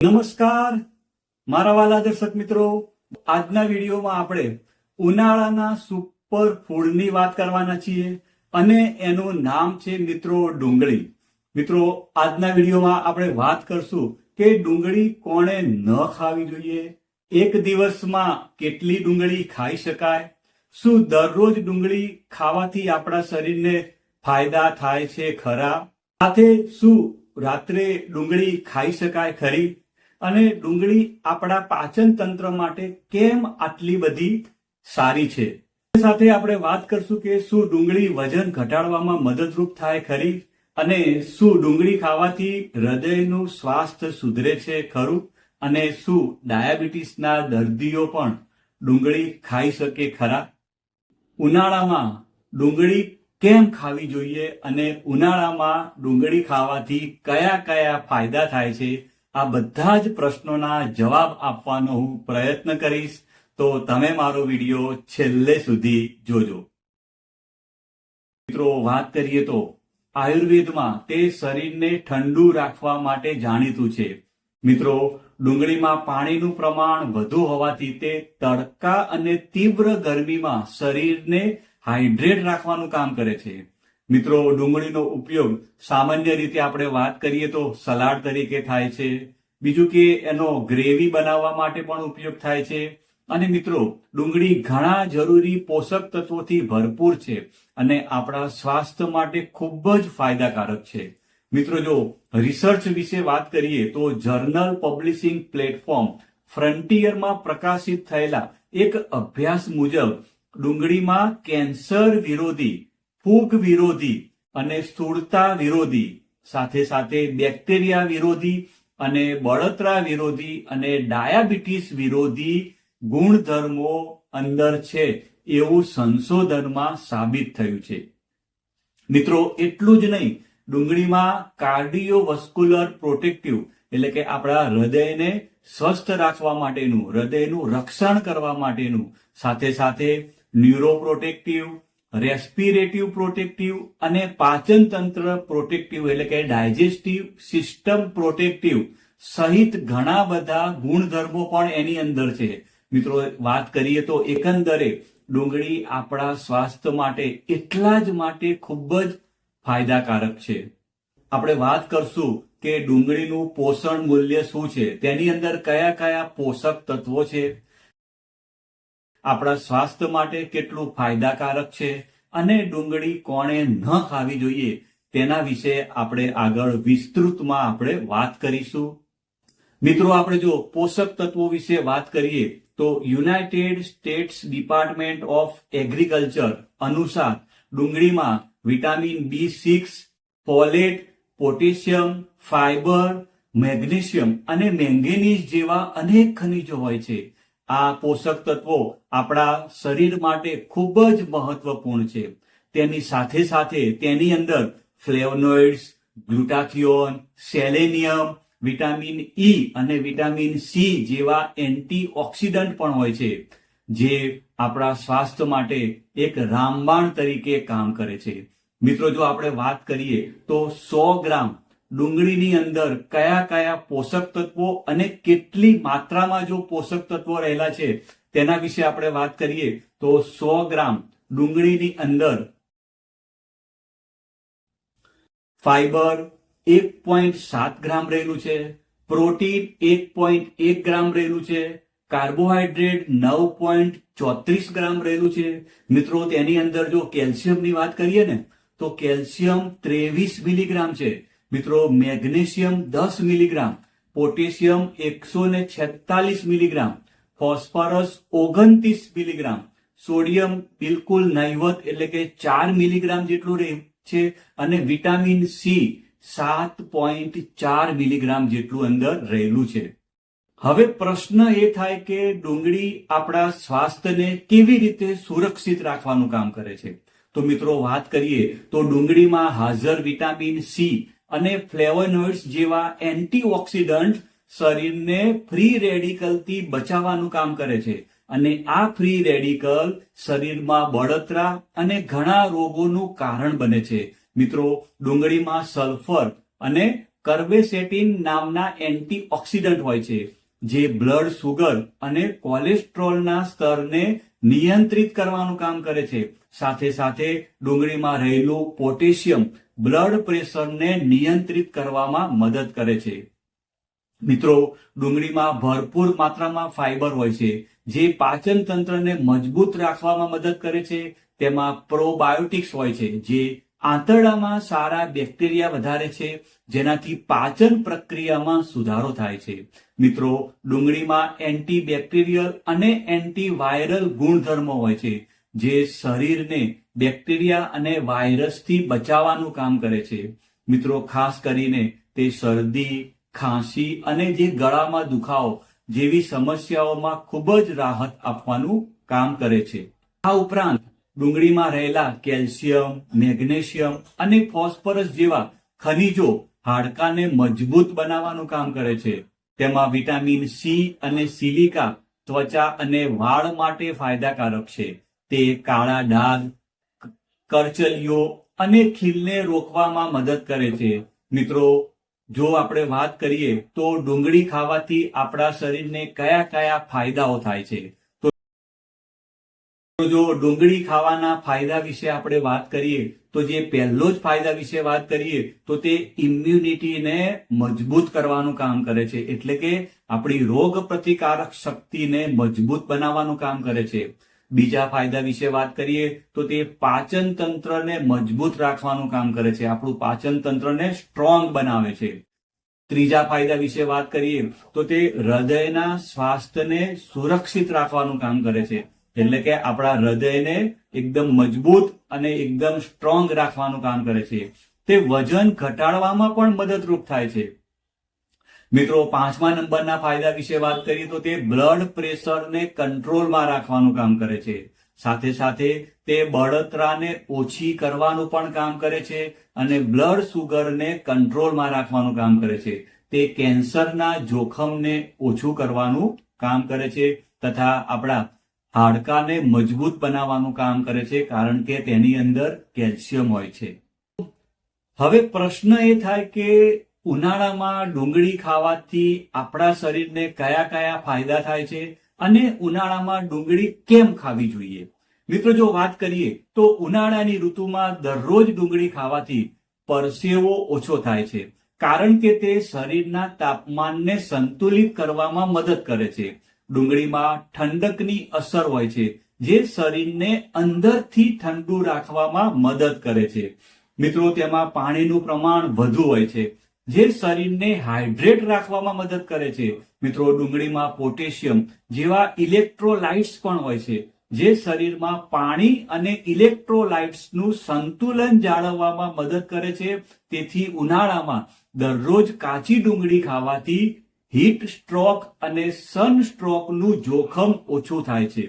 નમસ્કાર મારા વાલા દર્શક મિત્રો, આજના વિડીયોમાં આપણે ઉનાળાના સુપર ફૂડની વાત કરવાના છીએ અને એનું નામ છે મિત્રો ડુંગળી. મિત્રો, આજના વિડીયોમાં આપણે વાત કરશું કે ડુંગળી કોણે ન ખાવી જોઈએ, એક દિવસમાં કેટલી ડુંગળી ખાઈ શકાય, શું દરરોજ ડુંગળી ખાવાથી આપણા શરીરને ફાયદા થાય છે ખરા, સાથે શું રાત્રે ડુંગળી ખાઈ શકાય ખરી, અને ડુંગળી આપણા પાચન તંત્ર માટે કેમ આટલી બધી સારી છે. સાથે આપણે વાત કરશું કે શું ડુંગળી વજન ઘટાડવામાં મદદરૂપ થાય ખરી, અને શું ડુંગળી ખાવાથી હૃદયનું સ્વાસ્થ્ય સુધરે છે ખરું, અને શું ડાયાબિટીસના દર્દીઓ પણ ડુંગળી ખાઈ શકે ખરા. ઉનાળામાં ડુંગળી કેમ ખાવી જોઈએ અને ઉનાળામાં ડુંગળી ખાવાથી કયા કયા ફાયદા થાય છે, આ બધા જ પ્રશ્નોના જવાબ આપવાનો હું પ્રયત્ન કરીશ, તો તમે મારો વિડીયો છેલ્લે સુધી જોજો. મિત્રો, વાત કરીએ તો આયુર્વેદમાં તે શરીરને ઠંડુ રાખવા માટે જાણીતું છે. મિત્રો, ડુંગળીમાં પાણીનું પ્રમાણ વધુ હોવાથી તે તડકા અને તીવ્ર ગરમીમાં શરીરને હાઇડ્રેટ રાખવાનું કામ કરે છે. મિત્રો, ડુંગળીનો ઉપયોગ સામાન્ય રીતે આપણે વાત કરીએ તો સલાડ તરીકે થાય છે, બીજું કે એનો ગ્રેવી બનાવવા માટે પણ ઉપયોગ થાય છે. અને મિત્રો, ડુંગળી ઘણા જરૂરી પોષક તત્વોથી ભરપૂર છે અને આપણા સ્વાસ્થ્ય માટે ખૂબ જ ફાયદાકારક છે. મિત્રો, જો રિસર્ચ વિશે વાત કરીએ તો જર્નલ પબ્લિશિંગ પ્લેટફોર્મ ફ્રન્ટિયરમાં પ્રકાશિત થયેલા એક અભ્યાસ મુજબ ડુંગળીમાં કેન્સર વિરોધી, ફૂગ વિરોધી અને સ્થૂળતા વિરોધી, સાથે સાથે બેક્ટેરિયા વિરોધી અને બળતરા વિરોધી અને ડાયાબિટીસ વિરોધી ગુણધર્મો અંદર છે એવું સંશોધનમાં સાબિત થયું છે. મિત્રો, એટલું જ નહીં, ડુંગળીમાં કાર્ડિયોવસ્ક્યુલર પ્રોટેક્ટિવ એટલે કે આપણા હૃદયને સ્વસ્થ રાખવા માટેનું, હૃદયનું રક્ષણ કરવા માટેનું, સાથે સાથે ન્યુરોપ્રોટેક્ટિવ, રેસ્પિરેટિવ પ્રોટેક્ટિવ અને પાચન તંત્ર પ્રોટેક્ટિવ એટલે કે ડાયજેસ્ટિવ સિસ્ટમ પ્રોટેક્ટિવ સહિત ઘણા બધા ગુણધર્મો પણ એની અંદર છે. મિત્રો, વાત કરીએ તો એકંદરે ડુંગળી આપણા સ્વાસ્થ્ય માટે એટલા જ માટે ખૂબ જ ફાયદાકારક છે. આપણે વાત કરશું કે ડુંગળીનું પોષણ મૂલ્ય શું છે, તેની અંદર કયા કયા પોષક તત્વો છે, આપણા સ્વાસ્થ્ય માટે કેટલું ફાયદાકારક છે, અને ડુંગળી કોણે ન ખાવી જોઈએ તેના વિશે આપણે આગળ વિસ્તૃતમાં આપણે વાત કરીશું. મિત્રો, આપણે જો પોષક તત્વો વિશે વાત કરીએ તો United States Department of Agriculture અનુસાર ડુંગળીમાં vitamin B6, folate, potassium, fibre, magnesium અને મેંગેનીઝ જેવા અનેક ખનિજો હોય છે. આ પોષક તત્વો આપણા શરીર માટે ખૂબ જ મહત્વપૂર્ણ છે. તેની સાથે સાથે તેની અંદર ફ્લેવનોઇડ્સ, ગ્લુટાથિયોન, સેલેનિયમ, વિટામિન E અને વિટામિન C જેવા એન્ટીઓક્સિડન્ટ પણ હોય છે, જે આપણા સ્વાસ્થ્ય માટે એક રામબાણ તરીકે કામ કરે છે. મિત્રો, જો આપણે વાત કરીએ તો 100 ગ્રામ ડુંગળીની અંદર કયા કયા પોષક તત્વો અને કેટલી માત્રામાં જો પોષક તત્વો રહેલા છે તેના વિશે આપણે વાત કરીએ તો 100 ગ્રામ ડુંગળીની અંદર ફાઈબર 1.7 ગ્રામ રહેલું છે, પ્રોટીન 1.1 ગ્રામ રહેલું છે, કાર્બોહાઈડ્રેટ 9.34 ગ્રામ રહેલું છે. મિત્રો, તેની અંદર જો કેલ્શિયમની વાત કરીએ ને તો કેલ્શિયમ 23 મિલીગ્રામ છે. મિત્રો, magnesium 10 milligram, potassium 146 milligram, phosphorus 29 milligram, sodium બિલકુલ નહિવત એટલે કે 4 મિલીગ્રામ જેટલું રહે છે, અને વિટામિન C 7.4 મિલીગ્રામ જેટલું અંદર રહેલું છે. હવે પ્રશ્ન એ થાય કે ડુંગળી આપણા સ્વાસ્થ્યને કેવી રીતે સુરક્ષિત રાખવાનું કામ કરે છે. તો મિત્રો, વાત કરીએ તો ડુંગળીમાં હાજર વિટામિન C અને ફ્લેવોનોઇડ્સ જેવા એન્ટીઓક્સિડન્ટ શરીરને ફ્રી રેડિકલથી બચાવવાનું કામ કરે છે, અને આ ફ્રી રેડિકલ શરીરમાં બળતરા અને ઘણા રોગોનું કારણ બને છે. મિત્રો, ડુંગળીમાં સલ્ફર અને કર્બેસેટિન નામના એન્ટીઓક્સિડન્ટ હોય છે, જે બ્લડ સુગર અને કોલેસ્ટ્રોલના સ્તરને નિયંત્રિત કરવાનું કામ કરે છે. સાથે સાથે ડુંગળીમાં રહેલું પોટેશિયમ બ્લડ પ્રેશરને નિયંત્રિત કરવામાં મદદ કરે છે. મિત્રો, ડુંગળીમાં ભરપૂર માત્રામાં ફાઈબર હોય છે, જે પાચન તંત્રને મજબૂત રાખવામાં મદદ કરે છે. તેમાં પ્રોબાયોટિક્સ હોય છે, જે આંતરડામાં સારા બેક્ટેરિયા વધારે છે, જેનાથી પાચન પ્રક્રિયામાં સુધારો થાય છે. મિત્રો, ડુંગળીમાં એન્ટીબેક્ટેરિયલ અને એન્ટીવાયરલ ગુણધર્મો હોય છે, જે શરીરને બેક્ટેરિયા અને વાયરસથી બચાવવાનું કામ કરે છે. મિત્રો, ખાસ કરીને તે શરદી, ખાંસી અને જે ગળામાં દુખાવો જેવી સમસ્યાઓમાં ખૂબ જ રાહત આપવાનું કામ કરે છે. આ ઉપરાંત ડુંગળીમાં રહેલા કેલ્શિયમ, મેગ્નેશિયમ અને ફોસ્ફરસ જેવા ખનિજો હાડકાને મજબૂત બનાવવાનું કામ કરે છે. તેમાં વિટામિન સી અને સિલિકા ત્વચા અને વાળ માટે ફાયદાકારક છે. તે કાળા ડાઘ, કરચલીઓ અને ખીલને રોકવામાં મદદ કરે છે. મિત્રો, જો આપણે વાત કરીએ તો ડુંગળી ખાવાથી આપણા શરીરને કયા કયા ફાયદાઓ થાય છે, તો જો ડુંગળી ખાવાના ફાયદા વિશે આપણે વાત કરીએ તો જે પહેલો જ ફાયદા વિશે વાત કરીએ તો તે ઇમ્યુનિટીને મજબૂત કરવાનું કામ કરે છે, એટલે કે આપણી રોગ પ્રતિકારક શક્તિને મજબૂત બનાવવાનું કામ કરે છે. બીજા ફાયદા વિશે વાત કરીએ તો તે પાચન તંત્રને મજબૂત રાખવાનું કામ કરે છે, આપણું પાચન તંત્રને સ્ટ્રોંગ બનાવે છે. ત્રીજા ફાયદા વિશે વાત કરીએ તો તે હૃદયના સ્વાસ્થ્યને સુરક્ષિત રાખવાનું કામ કરે છે, એટલે કે આપણા હૃદયને એકદમ મજબૂત અને એકદમ સ્ટ્રોંગ રાખવાનું કામ કરે છે. તે વજન ઘટાડવામાં પણ મદદરૂપ થાય છે. મિત્રો, 5મા નંબરના ફાયદા વિશે વાત કરીએ તો તે બ્લડ પ્રેશરને કંટ્રોલમાં રાખવાનું કામ કરે છે. સાથે સાથે તે બળતરાને ઓછી કરવાનું પણ કામ કરે છે અને બ્લડ સુગરને કંટ્રોલમાં રાખવાનું કામ કરે છે. તે કેન્સરના જોખમને ઓછું કરવાનું કામ કરે છે તથા આપણા હાડકાને મજબૂત બનાવવાનું કામ કરે છે, કારણ કે તેની અંદર કેલ્શિયમ હોય છે. હવે પ્રશ્ન એ થાય કે ઉનાળામાં ડુંગળી ખાવાથી આપણા શરીરને કયા કયા ફાયદા થાય છે અને ઉનાળામાં ડુંગળી કેમ ખાવી જોઈએ. મિત્રો, જો વાત કરીએ તો ઉનાળાની ઋતુમાં દરરોજ ડુંગળી ખાવાથી પરસેવો ઓછો થાય છે, કારણ કે તે શરીરના તાપમાનને સંતુલિત કરવામાં મદદ કરે છે. ડુંગળીમાં ઠંડકની અસર હોય છે, જે શરીરને અંદરથી ઠંડુ રાખવામાં મદદ કરે છે. મિત્રો, તેમાં પાણીનું પ્રમાણ વધુ હોય છે, જે શરીરને હાઇડ્રેટ રાખવામાં મદદ કરે છે. મિત્રો, ડુંગળીમાં પોટેશિયમ જેવા ઇલેક્ટ્રોલાઇટ્સ પણ હોય છે, જે શરીરમાં પાણી અને ઇલેક્ટ્રોલાઇટ્સનું સંતુલન જાળવવામાં મદદ કરે છે. તેથી ઉનાળામાં દરરોજ કાચી ડુંગળી ખાવાથી હીટ સ્ટ્રોક અને સનસ્ટ્રોકનું જોખમ ઓછું થાય છે.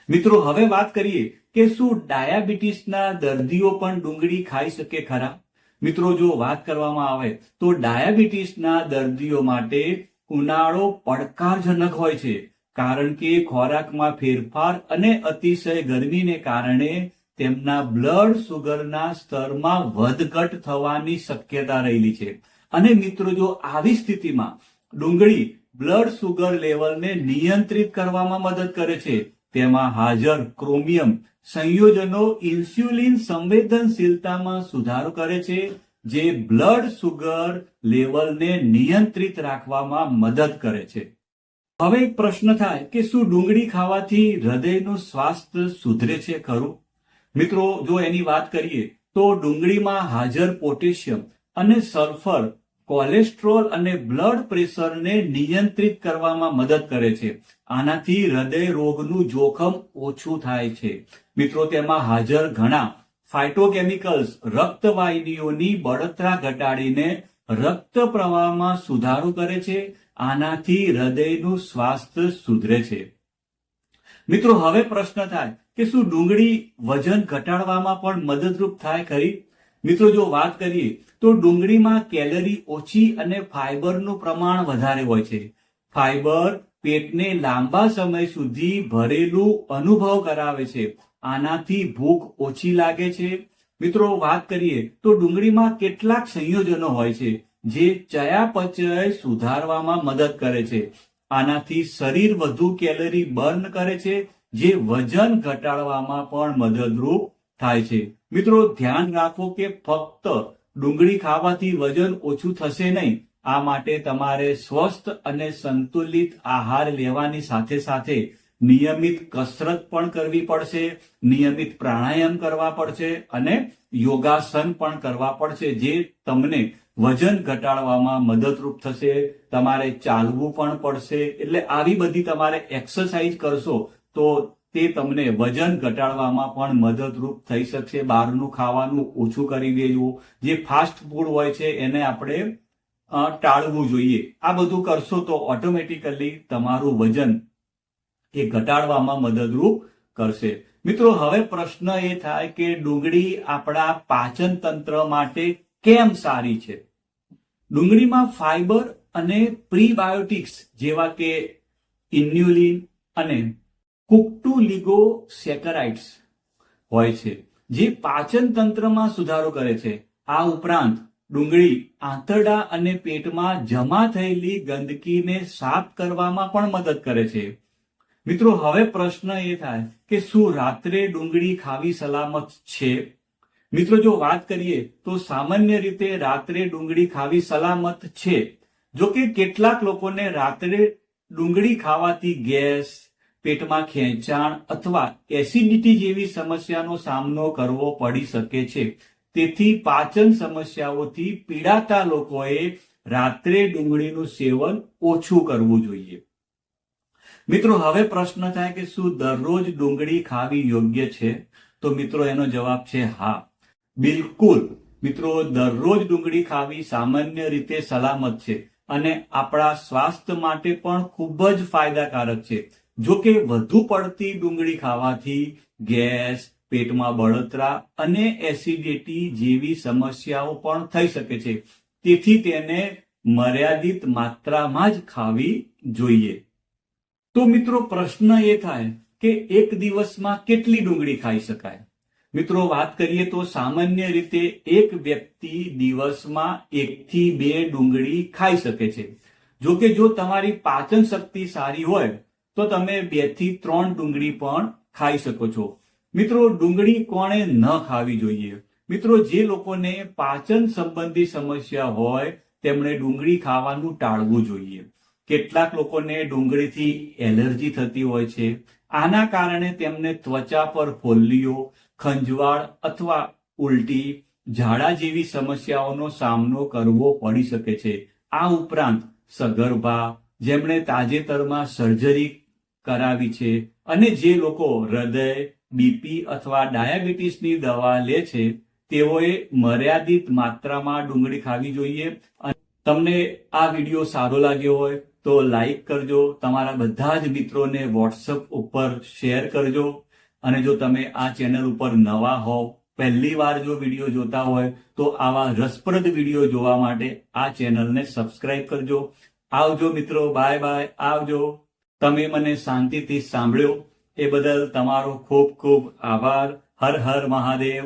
મિત્રો, હવે વાત કરીએ કે શું ડાયાબિટીસના દર્દીઓ પણ ડુંગળી ખાઈ શકે ખરા? મિત્રો, જો વાત કરવામાં આવે તો ડાયાબિટીસના દર્દીઓ માટે ઉનાળો પડકારજનક હોય છે, કારણ કે ખોરાકમાં ફેરફાર અને અતિશય ગરમીને કારણે તેમના બ્લડ સુગરના સ્તરમાં વધઘટ થવાની શક્યતા રહેલી છે. અને મિત્રો, જો આવી સ્થિતિમાં ડુંગળી બ્લડ સુગર લેવલને નિયંત્રિત કરવામાં મદદ કરે છે. તેમાં હાજર ક્રોમિયમ સંયોજનો ઇન્સ્યુલિન સંવેદનશીલતામાં સુધારો કરે છે, જે બ્લડ સુગર લેવલને નિયંત્રિત રાખવામાં મદદ કરે છે. હવે એક પ્રશ્ન થાય કે શું ડુંગળી ખાવાથી હૃદયનું સ્વાસ્થ્ય સુધરે છે ખરું? મિત્રો, જો એની વાત કરીએ તો ડુંગળીમાં હાજર પોટેશિયમ અને સલ્ફર કોલેસ્ટ્રોલ અને બ્લડ પ્રેશરને નિયંત્રિત કરવામાં મદદ કરે છે. આનાથી હૃદય રોગનું જોખમ ઓછું થાય છે. મિત્રો, તેમાં હાજર ઘણા ફાઇટોકેમિકલ્સ રક્તવાહિનીઓની બળતરા ઘટાડીને રક્ત પ્રવાહમાં સુધારો કરે છે. આનાથી હૃદયનું સ્વાસ્થ્ય સુધરે છે. મિત્રો, હવે પ્રશ્ન થાય કે શું ડુંગળી વજન ઘટાડવામાં પણ મદદરૂપ થાય ખરી? મિત્રો, જો વાત કરીએ તો ડુંગળીમાં કેલરી ઓછી અને ફાઈબરનું પ્રમાણ વધારે હોય છે. ફાઈબર પેટને લાંબા સમય સુધી ભરેલું અનુભવ કરાવે છે. આનાથી ભૂખ ઓછી લાગે છે. મિત્રો વાત કરીએ તો ડુંગળીમાં કેટલાક સંયોજનો હોય છે જે ચયાપચય સુધારવામાં મદદ કરે છે. આનાથી શરીર વધુ કેલરી બર્ન કરે છે, જે વજન ઘટાડવામાં પણ મદદરૂપ થાય છે. મિત્રો ધ્યાન રાખો કે ફક્ત ડુંગળી ખાવાથી વજન ઓછું થશે નહીં. આ માટે તમારે સ્વસ્થ અને સંતુલિત આહાર લેવાની સાથે સાથે નિયમિત કસરત પણ કરવી પડશે, નિયમિત પ્રાણાયામ કરવા પડશે અને યોગાસન પણ કરવા પડશે, જે તમને વજન ઘટાડવામાં મદદરૂપ થશે. તમારે ચાલવું પણ પડશે. એટલે આવી બધી તમારે એક્સરસાઇઝ કરશો તો તે તમને વજન ઘટાડવામાં પણ મદદરૂપ થઈ શકશે. બહારનું ખાવાનું ઓછું કરી દેજો. જે ફાસ્ટ ફૂડ હોય છે એને આપણે ટાળવું જોઈએ. આ બધું કરશો તો ઓટોમેટિકલી તમારું વજન એ ઘટાડવામાં મદદરૂપ કરશે. મિત્રો હવે પ્રશ્ન એ થાય કે ડુંગળી આપણા પાચન તંત્ર માટે કેમ સારી છે? ડુંગળીમાં ફાઈબર અને પ્રીબાયોટિક્સ જેવા કે ઇન્યુલિન અને કુક્ટુલિગોસેકેરાઇડ્સ હોય છે, જે પાચન તંત્રમાં સુધારો કરે છે. આ ઉપરાંત ડુંગળી આંતરડા અને પેટમાં જમા થયેલી ગંદકીને સાફ કરવામાં પણ મદદ કરે છે. મિત્રો હવે પ્રશ્ન એ થાય કે શું રાત્રે ડુંગળી ખાવી સલામત છે? મિત્રો જો વાત કરીએ તો સામાન્ય રીતે રાત્રે ડુંગળી ખાવી સલામત છે. જો કે કેટલાક લોકોને રાત્રે ડુંગળી ખાવાથી ગેસ, પેટમાં ખેંચાણ અથવા એસિડિટી જેવી સમસ્યાનો સામનો કરવો પડી શકે છે. તેથી પાચન સમસ્યાઓથી પીડાતા લોકોએ રાત્રે ડુંગળીનું સેવન ઓછું કરવું જોઈએ. મિત્રો હવે પ્રશ્ન થાય કે શું દરરોજ ડુંગળી ખાવી યોગ્ય છે? તો મિત્રો એનો જવાબ છે હા, બિલકુલ. મિત્રો દરરોજ ડુંગળી ખાવી સામાન્ય રીતે સલામત છે અને આપણા સ્વાસ્થ્ય માટે પણ ખૂબ જ ફાયદાકારક છે. જો કે વધુ પડતી ડુંગળી ખાવાથી ગેસ, પેટમાં બળતરા અને એસિડિટી જેવી સમસ્યાઓ પણ થઈ શકે છે. તેથી તેને મર્યાદિત માત્રામાં જ ખાવી જોઈએ. તો મિત્રો પ્રશ્ન એ થાય કે એક દિવસમાં કેટલી ડુંગળી ખાઈ શકાય? મિત્રો વાત કરીએ તો સામાન્ય રીતે એક વ્યક્તિ દિવસમાં 1 થી 2 ડુંગળી ખાઈ શકે છે. જો કે જો તમારી પાચન શક્તિ સારી હોય તો તમે 2 થી 3 ડુંગળી પણ ખાઈ શકો છો. મિત્રો ડુંગળી કોણે ન ખાવી જોઈએ? મિત્રો જે લોકોને પાચન સંબંધી સમસ્યા હોય તેમણે ડુંગળી ખાવાનું ટાળવું જોઈએ. કેટલાક લોકોને ડુંગળીથી એલર્જી થતી હોય છે. આના કારણે તેમને ત્વચા પર ફોલ્લીઓ, ખંજવાળ અથવા ઉલટી, ઝાડા જેવી સમસ્યાઓનો સામનો કરવો પડી શકે છે. આ ઉપરાંત સગર્ભા, જેમણે તાજેતરમાં સર્જરી કરાવી છે અને જે લોકો હૃદય, બીપી અથવા ડાયાબિટીસની દવા લે છે તેઓએ મર્યાદિત માત્રામાં ડુંગળી ખાવી જોઈએ. તમને આ વિડીયો સારો લાગ્યો હોય તો લાઈક કરજો, તમારા બધા જ મિત્રોને વોટ્સઅપ ઉપર શેર કરજો. અને જો તમે આ ચેનલ ઉપર નવા હોવ, પહેલી વાર જો વિડીયો જોતા હોય તો આવા રસપ્રદ વિડીયો જોવા માટે આ ચેનલને સબસ્ક્રાઇબ કરજો. આવજો મિત્રો, બાય બાય, આવજો. તમે મને શાંતિથી સાંભળ્યો એ બદલ તમારો ખૂબ ખૂબ આભાર. હર હર મહાદેવ.